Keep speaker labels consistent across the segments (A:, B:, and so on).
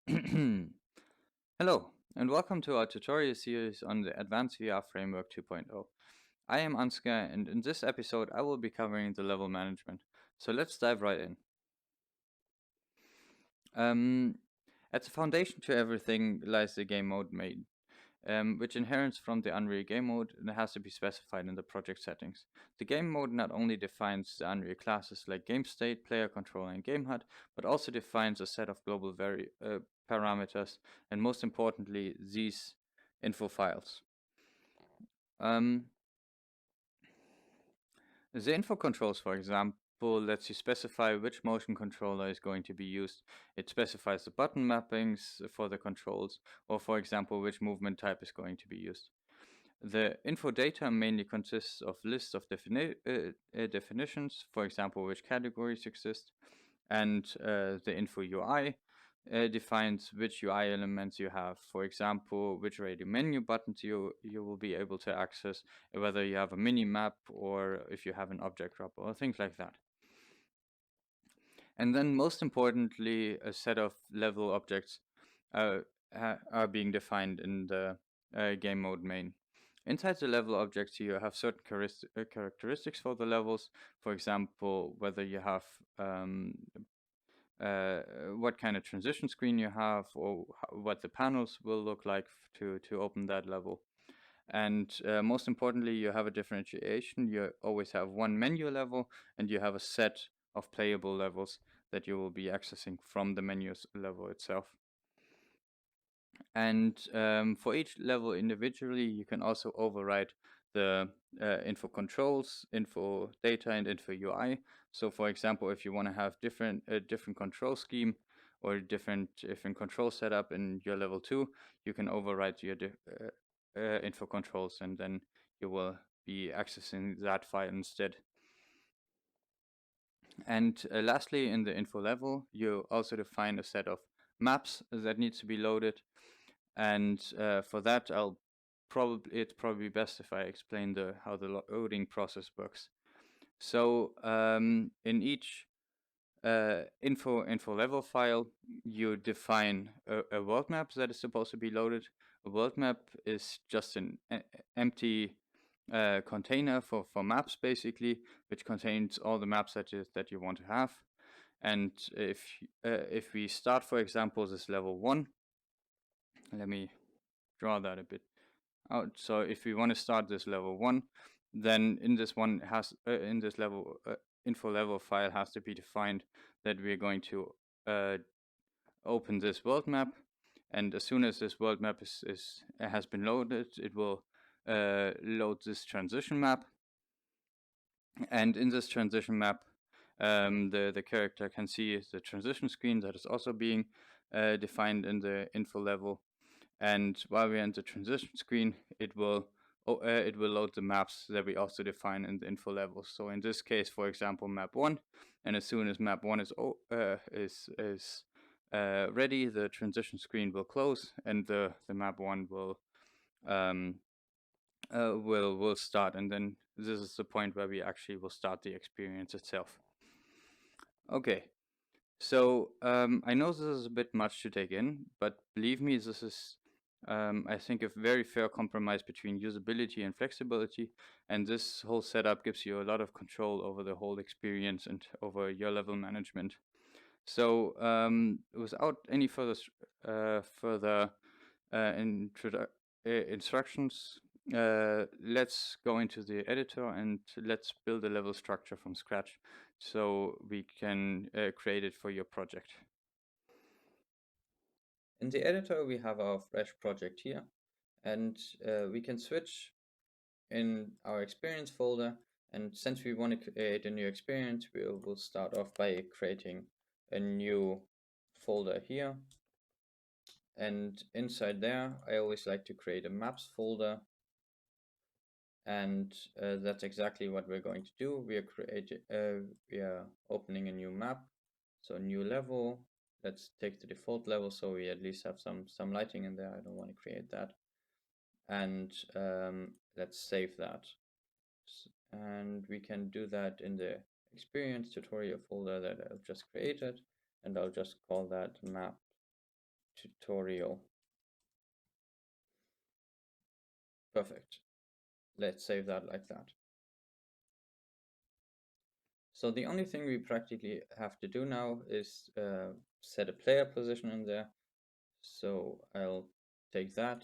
A: Hello, and welcome to our tutorial series on the Advanced VR Framework 2.0. I am Ansgar, and in this episode I will be covering the level management. So let's dive right in. Um, at the foundation to everything lies the game mode main, which inherits from the Unreal Game Mode and has to be specified in the project settings. The game mode not only defines the Unreal classes like game state, player controller, and game HUD, but also defines a set of global parameters, and most importantly, these info files. Um, the info controls, for example, lets you specify which motion controller is going to be used. It specifies the button mappings for the controls, or for example, which movement type is going to be used. The info data mainly consists of lists of definitions, for example, which categories exist, and the info UI defines which UI elements you have. For example, which radio menu buttons you will be able to access, whether you have a mini map or if you have an object wrapper or things like that. And then most importantly, a set of level objects are being defined in the game mode main. Inside the level objects, you have certain characteristics for the levels. For example, whether you have uh, what kind of transition screen you have, or what the panels will look like to open that level. And most importantly, you have a differentiation. You always have one menu level, and you have a set of playable levels that you will be accessing from the menus level itself. And for each level individually, you can also override the info controls, info data, and info UI. So, for example, if you want to have different control scheme or different control setup in your level 2, you can override your info controls, and then you will be accessing that file instead. And lastly, in the info level, you also define a set of maps that needs to be loaded. And for that, it's probably best if I explain how the loading process works. So in each info level file, you define a world map that is supposed to be loaded. A world map is just an empty container for maps, basically, which contains all the maps that you want to have. And if we start, for example, this level 1, let me draw that a bit out. So if we want to start this level 1, then in this one has in this level info level file has to be defined that we're going to open this world map, and as soon as this world map has been loaded, it will load this transition map. And in this transition map, the character can see the transition screen that is also being defined in the info level. And while we're in the transition screen, it will load the maps that we also define in the info level. So in this case, for example, map 1, and as soon as map 1 is ready, the transition screen will close, and the map 1 will start, and then this is the point where we actually will start the experience itself. Okay, so I know this is a bit much to take in, but believe me, this is, I think, a very fair compromise between usability and flexibility. And this whole setup gives you a lot of control over the whole experience and over your level management. So without any further instructions, let's go into the editor and let's build a level structure from scratch so we can create it for your project. In the editor, we have our fresh project here, and we can switch in our experience folder. And since we want to create a new experience, we'll start off by creating a new folder here. And inside there, I always like to create a maps folder. And that's exactly what we're going to do. We are opening a new map, so new level. Let's take the default level so we at least have some lighting in there. I don't want to create that. And let's save that. And we can do that in the experience tutorial folder that I've just created, and I'll just call that map tutorial. Perfect. Let's save that like that. So the only thing we practically have to do now is set a player position in there. So I'll take that.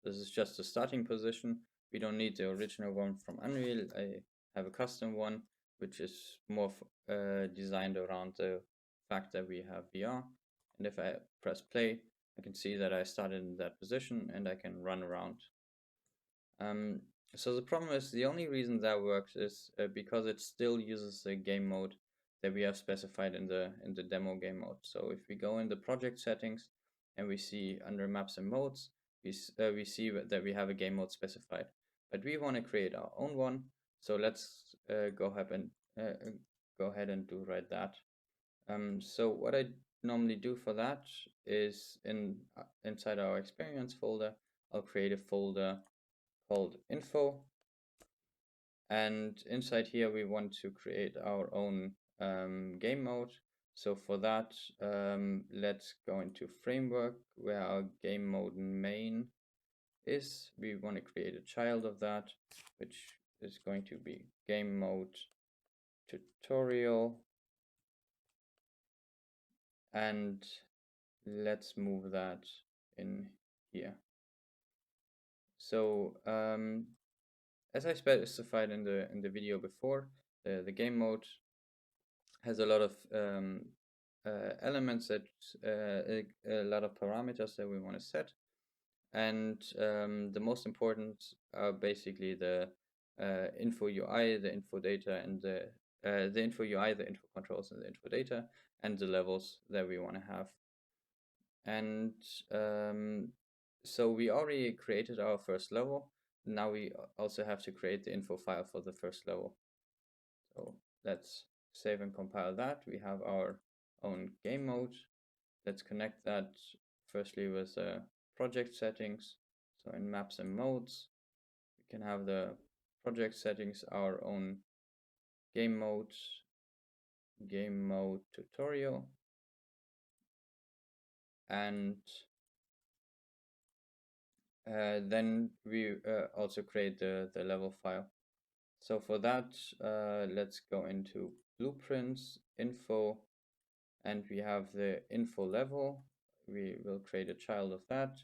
A: This is just a starting position. We don't need the original one from Unreal. I have a custom one, which is more designed around the fact that we have VR. And if I press play, I can see that I started in that position and I can run around. So the problem is the only reason that works is because it still uses the game mode that we have specified in the demo game mode. So if we go in the project settings and we see under maps and modes, we see that we have a game mode specified. But we want to create our own one. So let's go ahead and do right that. So what I normally do for that is inside our experience folder, I'll create a folder called info, and inside here we want to create our own game mode. So for that, let's go into framework where our game mode main is. We want to create a child of that, which is going to be game mode tutorial, and let's move that in here. So as I specified in the video before, the game mode has a lot of elements that a lot of parameters that we want to set, and the most important are basically the info UI, the info data, and the info UI, the info controls, and the info data, and the levels that we want to have. And so we already created our first level. Now we also have to create the info file for the first level. So let's save and compile that. We have our own game mode. Let's connect that firstly with project settings. So in maps and modes, we can have the project settings, our own game mode tutorial, and then we also create the level file. So for that, let's go into blueprints, info, and we have the info level. We will create a child of that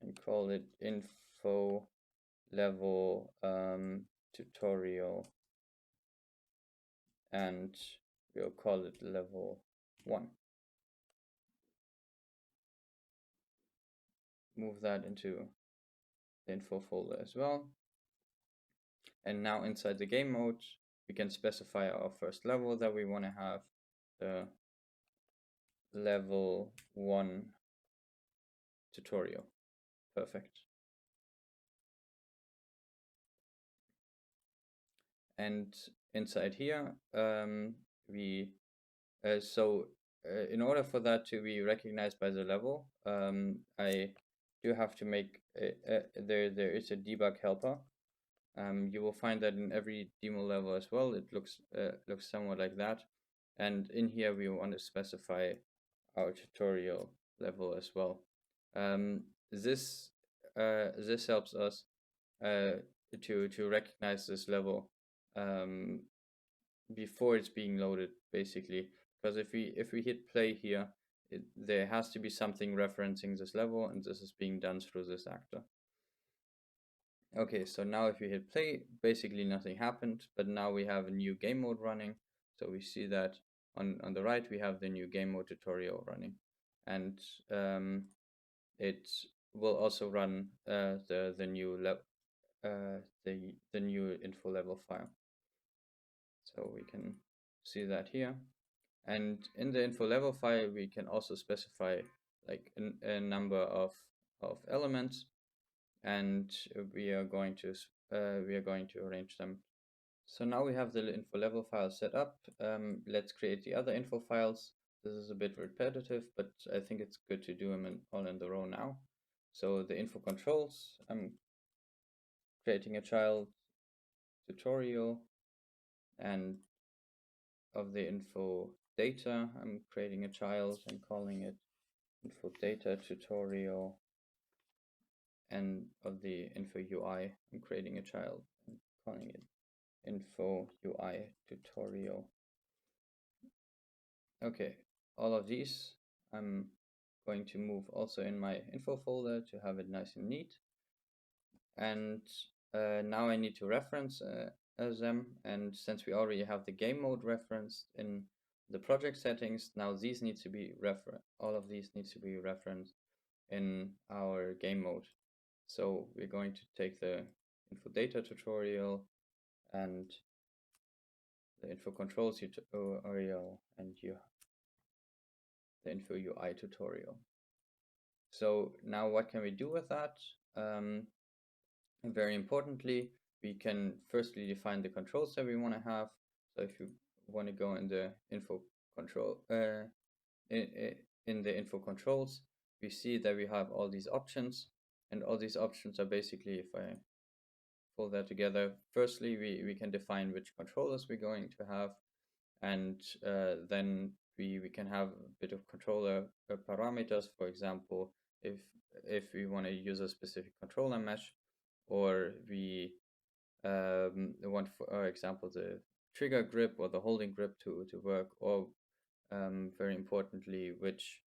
A: and call it info level tutorial, and we'll call it level 1. Move that into the info folder as well. And now inside the game mode, we can specify our first level that we want to have, the level 1 tutorial. Perfect. And inside here, we in order for that to be recognized by the level, I do have to make there is a debug helper. You will find that in every demo level as well. It looks somewhat like that. And in here we want to specify our tutorial level as well. This helps us to recognize this level before it's being loaded, basically. Because if we hit play here, there has to be something referencing this level, and this is being done through this actor. Okay, so now if we hit play, basically nothing happened, but now we have a new game mode running. So we see that on the right we have the new game mode tutorial running, and it will also run the new the new info level file. So we can see that here, and in the info level file we can also specify like a number of elements, and we are going to arrange them. So now we have the info level file set up. Let's create the other info files. This is a bit repetitive, but I think it's good to do them all in the row now. So the info controls, I'm creating a child tutorial, and of the info data, I'm creating a child and calling it info data tutorial and of the info UI. I'm creating a child and calling it info UI tutorial. Okay, all of these I'm going to move also in my info folder to have it nice and neat. And now I need to reference them, and since we already have the game mode referenced in the project settings, now these need to be all of these needs to be referenced in our game mode. So we're going to take the info data tutorial and the info controls tutorial and the info UI tutorial. So now what can we do with that? Very importantly, we can firstly define the controls that we want to have. So if you want to go in the info control in the info controls, we see that we have all these options, and all these options are basically, if I pull that together, firstly we can define which controllers we're going to have, and then we can have a bit of controller parameters. For example, if we want to use a specific controller mesh, or we want, for example, the trigger grip or the holding grip to work, or very importantly, which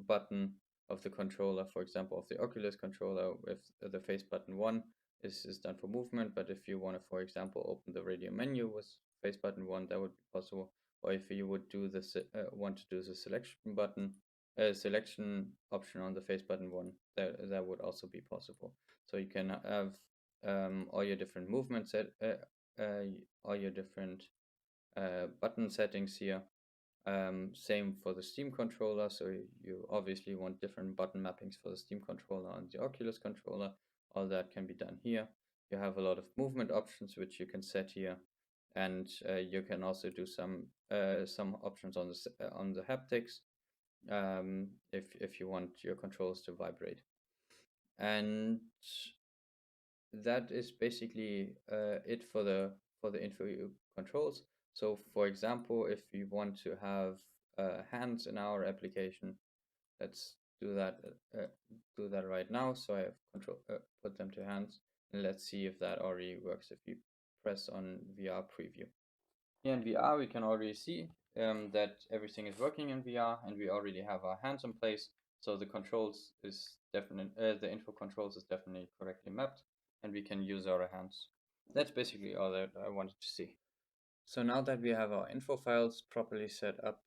A: button of the controller, for example, of the Oculus controller, if the face button 1 is done for movement, but if you want to, for example, open the radio menu with face button 1, that would be possible. Or if you would do this, want to do the selection option on the face button 1, that would also be possible. So you can have all your different movement all your different button settings here. Same for the Steam controller, so you obviously want different button mappings for the Steam controller and the Oculus controller. All that can be done here. You have a lot of movement options which you can set here, and you can also do some options on the haptics if you want your controls to vibrate. And that is basically it for the info controls. So for example, if we want to have hands in our application, let's do that right now. So I have put them to hands, and let's see if that already works if we press on VR preview. Here in VR we can already see that everything is working in VR, and we already have our hands in place. So the controls is the info controls is definitely correctly mapped, and we can use our hands. That's basically all that I wanted to see. So now that we have our info files properly set up,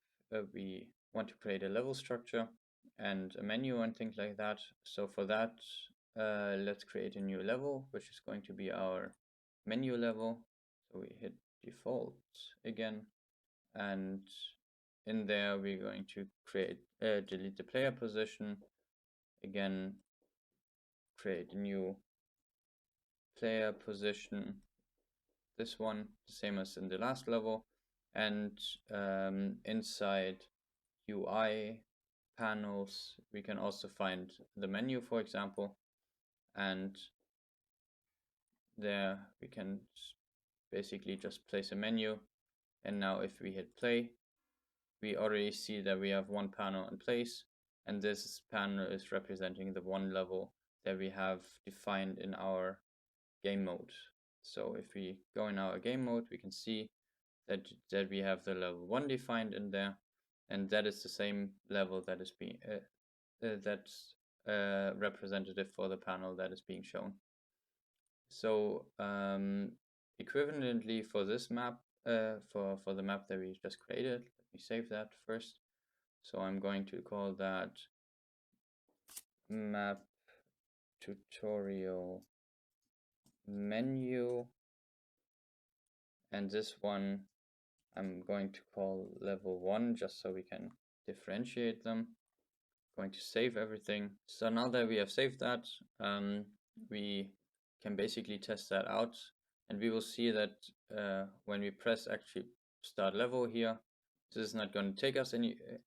A: we want to create a level structure and a menu and things like that. So for that, let's create a new level, which is going to be our menu level. So we hit default again, and in there we're going to create delete the player position. Again, create a new player position, this one, the same as in the last level, and inside UI panels we can also find the menu, for example, and there we can basically just place a menu. And now if we hit play, we already see that we have one panel in place, and this panel is representing the one level that we have defined in our game mode. So if we go in our game mode, we can see that we have the level 1 defined in there, and that is the same level that is being that's representative for the panel that is being shown. So equivalently for this map, for the map that we just created, let me save that first. So I'm going to call that map tutorial menu, and this one I'm going to call level 1 just so we can differentiate them. Going to save everything. So now that we have saved that, we can basically test that out, and we will see that when we press actually start level here, this is not going to take us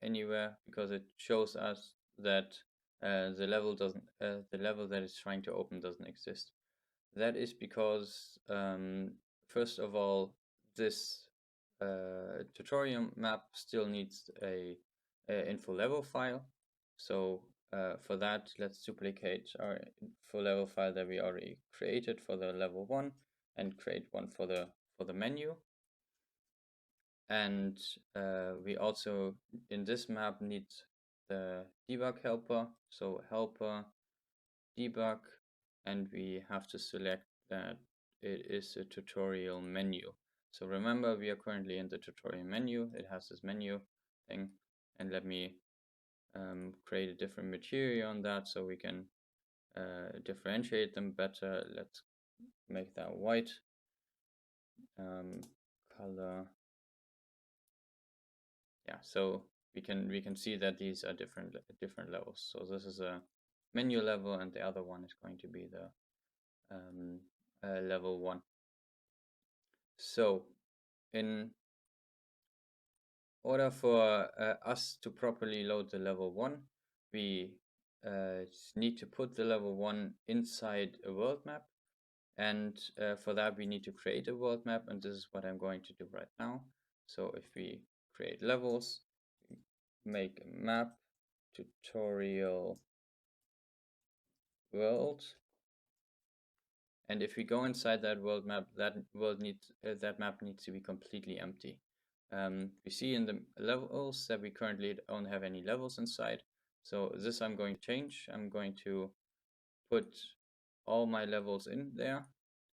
A: anywhere, because it shows us that the level that it's trying to open doesn't exist. That is because first of all, this tutorial map still needs a info level file. So for that, let's duplicate our info level file that we already created for the level 1 and create one for the menu. And we also in this map need the debug helper. So helper debug, and we have to select that it is a tutorial menu. So remember, we are currently in the tutorial menu. It has this menu thing, and let me create a different material on that so we can differentiate them better. Let's make that white. Color. Yeah, so we can see that these are different levels. So this is a menu level, and the other one is going to be the level 1. So in order for us to properly load the level 1, we need to put the level 1 inside a world map. And for that, we need to create a world map, and this is what I'm going to do right now. So if we create levels, make a map tutorial world, and if we go inside that world map, that map needs to be completely empty. We see in the levels that we currently don't have any levels inside. So this I'm going to change. I'm going to put all my levels in there.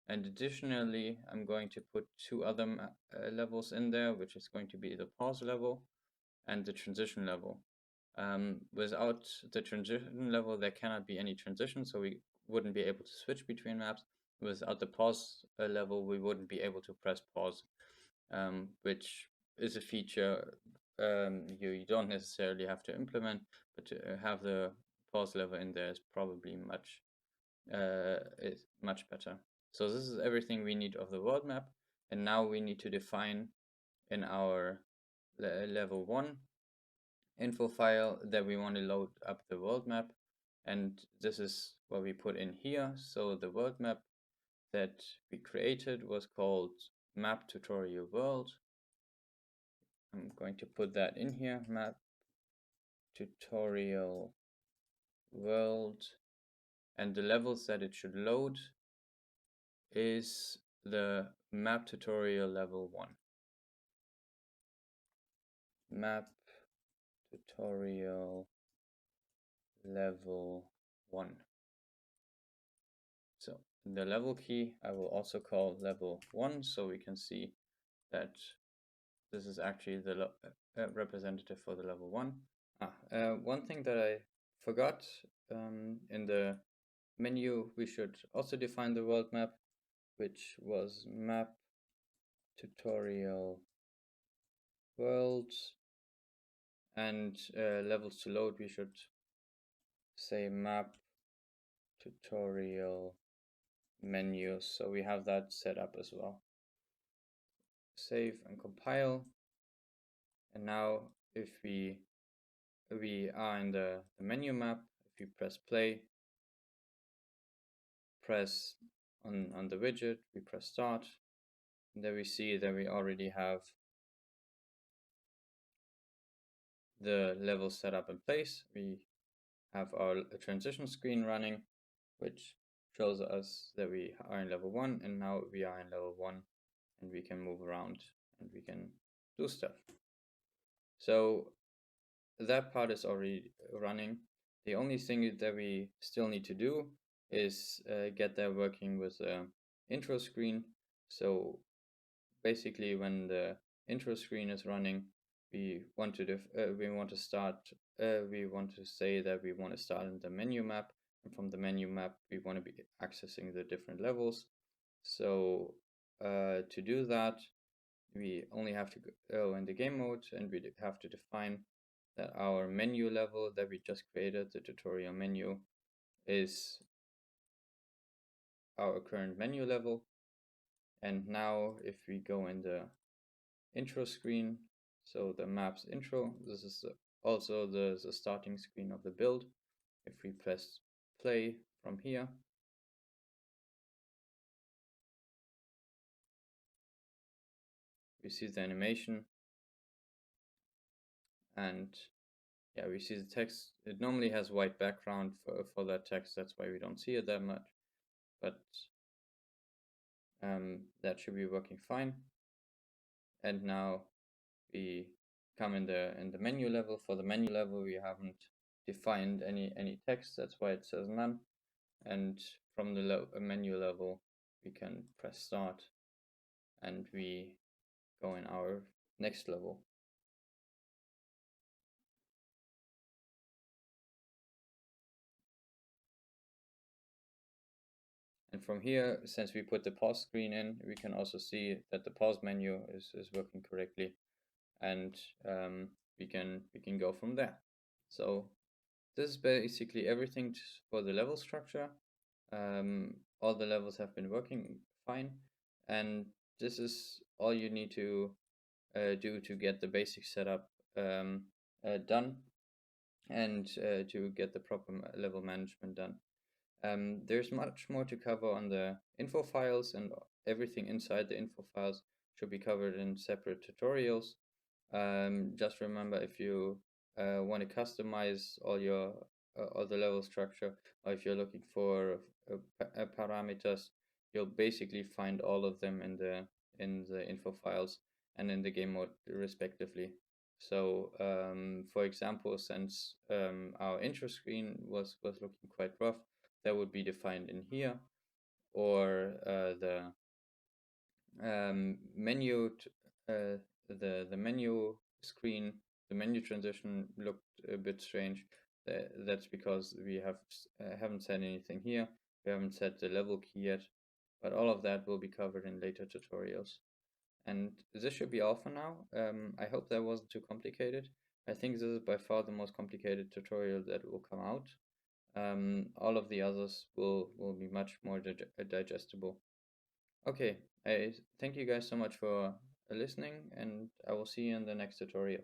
A: And additionally, I'm going to put 2 other levels in there, which is going to be the pause level and the transition level. Without the transition level, there cannot be any transition, so we wouldn't be able to switch between maps. Without the pause level, we wouldn't be able to press pause, which is a feature you don't necessarily have to implement, but to have the pause level in there is probably much better. So this is everything we need of the world map, and now we need to define in our level 1 info file that we want to load up the world map, and this is what we put in here. So the world map that we created was called map tutorial world. I'm going to put that in here, map tutorial world, and the levels that it should load is the map tutorial level 1. Map tutorial level 1. So the level key I will also call level 1, so we can see that this is actually the representative for the level 1. One thing that I forgot, in the menu we should also define the world map, which was map tutorial world, and levels to load we should say map tutorial menus, so we have that set up as well. Save and compile, and now if we are in the menu map, if you press play, press on the widget, we press start, and there we see that we already have the levels set up in place. We have our transition screen running, which shows us that we are in level 1, and now we are in level 1, and we can move around and we can do stuff. So that part is already running. The only thing that we still need to do is get that working with the intro screen. So basically, when the intro screen is running, we want to say that we want to start in the menu map, and from the menu map we want to be accessing the different levels. So to do that, we only have to go in the game mode, and we have to define that our menu level that we just created, the tutorial menu, is our current menu level. And now if we go in the intro screen, so the maps intro, this is also the starting screen of the build. If we press play from here, we see the animation, and yeah, we see the text. It normally has white background for that text. That's why we don't see it that much. But that should be working fine. And now we come in the menu level. For the menu level, we haven't defined any text. That's why it says none. And from the menu level, we can press start, and we go in our next level. And from here, since we put the pause screen in, we can also see that the pause menu is working correctly, and we can go from there. So this is basically everything for the level structure. All the levels have been working fine, and this is all you need to do to get the basic setup done, and to get the proper level management done. There's much more to cover on the info files, and everything inside the info files should be covered in separate tutorials. Just remember, if you want to customize all the level structure, or if you're looking for parameters, you'll basically find all of them in the info files and in the game mode respectively. So for example, since our intro screen was looking quite rough, that would be defined in here, or the menu the menu screen, the menu transition looked a bit strange. That's because we haven't said anything here. We haven't set the level key yet, but all of that will be covered in later tutorials. And this should be all for now. I hope that wasn't too complicated. I think this is by far the most complicated tutorial that will come out. All of the others will be much more digestible. Okay, I thank you guys so much for listening, and I will see you in the next tutorial.